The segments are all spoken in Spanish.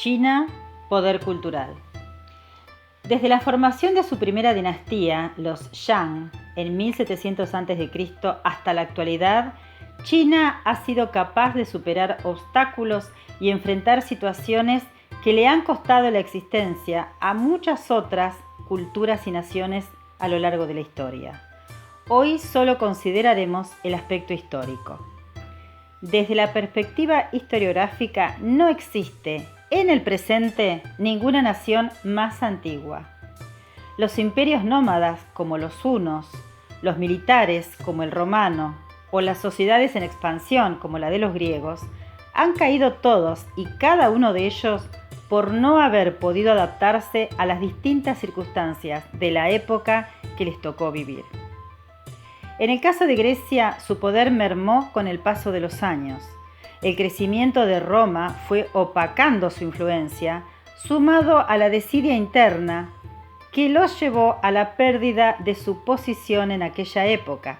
China, poder cultural. Desde la formación de su primera dinastía, los Shang, en 1700 a.C. hasta la actualidad, China ha sido capaz de superar obstáculos y enfrentar situaciones que le han costado la existencia a muchas otras culturas y naciones a lo largo de la historia. Hoy solo consideraremos el aspecto histórico. Desde la perspectiva historiográfica, no existe en el presente ninguna nación más antigua. Los imperios nómadas, como los hunos, los militares, como el romano, o las sociedades en expansión, como la de los griegos, han caído todos y cada uno de ellos por no haber podido adaptarse a las distintas circunstancias de la época que les tocó vivir. En el caso de Grecia, su poder mermó con el paso de los años. El crecimiento de Roma fue opacando su influencia, sumado a la desidia interna que los llevó a la pérdida de su posición en aquella época.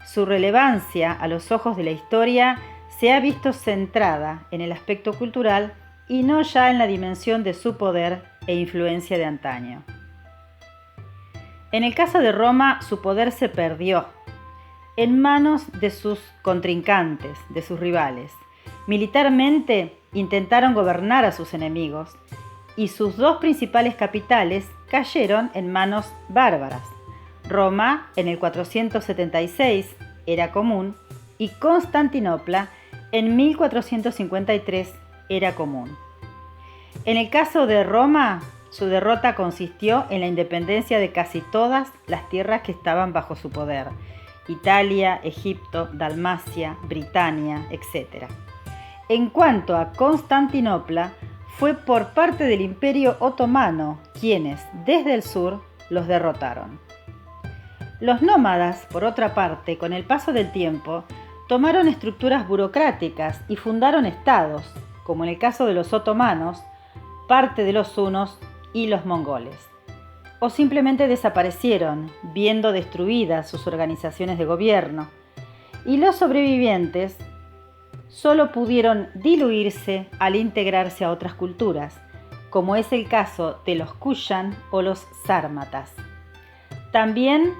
Su relevancia a los ojos de la historia se ha visto centrada en el aspecto cultural y no ya en la dimensión de su poder e influencia de antaño. En el caso de Roma, su poder se perdió en manos de sus contrincantes, de sus rivales. Militarmente intentaron gobernar a sus enemigos y sus dos principales capitales cayeron en manos bárbaras. Roma en el 476 era común y Constantinopla en 1453 era común. En el caso de Roma, su derrota consistió en la independencia de casi todas las tierras que estaban bajo su poder: Italia, Egipto, Dalmacia, Britania, etc. En cuanto a Constantinopla, fue por parte del Imperio Otomano, quienes, desde el sur, los derrotaron. Los nómadas, por otra parte, con el paso del tiempo, tomaron estructuras burocráticas y fundaron estados, como en el caso de los otomanos, parte de los hunos y los mongoles. O simplemente desaparecieron, viendo destruidas sus organizaciones de gobierno, y los sobrevivientes solo pudieron diluirse al integrarse a otras culturas, como es el caso de los Kushan o los Sármatas. También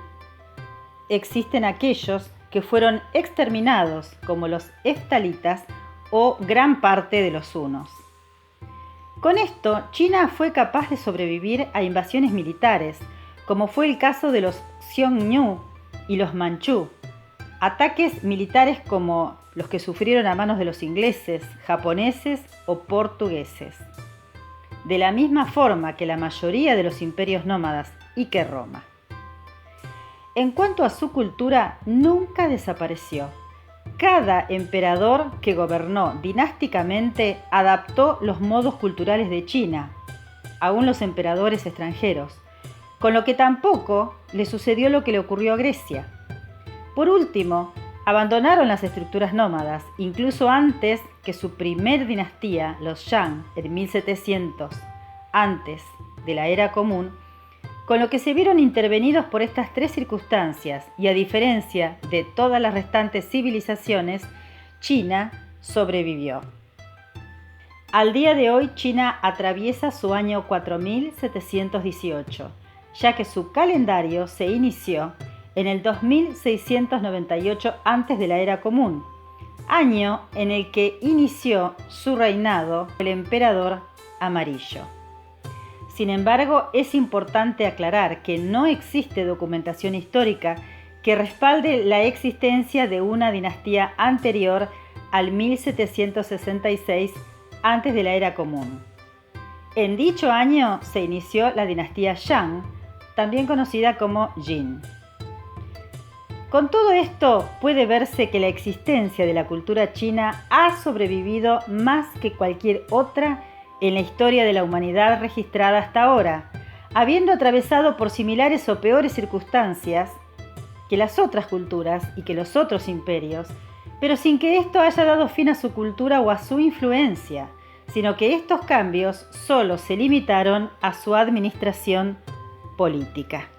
existen aquellos que fueron exterminados, como los Heftalitas o gran parte de los hunos. Con esto, China fue capaz de sobrevivir a invasiones militares, como fue el caso de los Xiongnu y los Manchú, ataques militares como los que sufrieron a manos de los ingleses, japoneses o portugueses. De la misma forma que la mayoría de los imperios nómadas y que Roma. En cuanto a su cultura, nunca desapareció. Cada emperador que gobernó dinásticamente adaptó los modos culturales de China, aún los emperadores extranjeros, con lo que tampoco le sucedió lo que le ocurrió a Grecia. Por último, abandonaron las estructuras nómadas, incluso antes que su primer dinastía, los Shang, en 1700, antes de la era común, con lo que se vieron intervenidos por estas tres circunstancias y a diferencia de todas las restantes civilizaciones, China sobrevivió. Al día de hoy, China atraviesa su año 4718, ya que su calendario se inició en el 2698 antes de la era común, año en el que inició su reinado el emperador amarillo. Sin embargo, es importante aclarar que no existe documentación histórica que respalde la existencia de una dinastía anterior al 1766 antes de la era común. En dicho año se inició la dinastía Shang, también conocida como Jin. Con todo esto, puede verse que la existencia de la cultura china ha sobrevivido más que cualquier otra en la historia de la humanidad registrada hasta ahora, habiendo atravesado por similares o peores circunstancias que las otras culturas y que los otros imperios, pero sin que esto haya dado fin a su cultura o a su influencia, sino que estos cambios solo se limitaron a su administración política.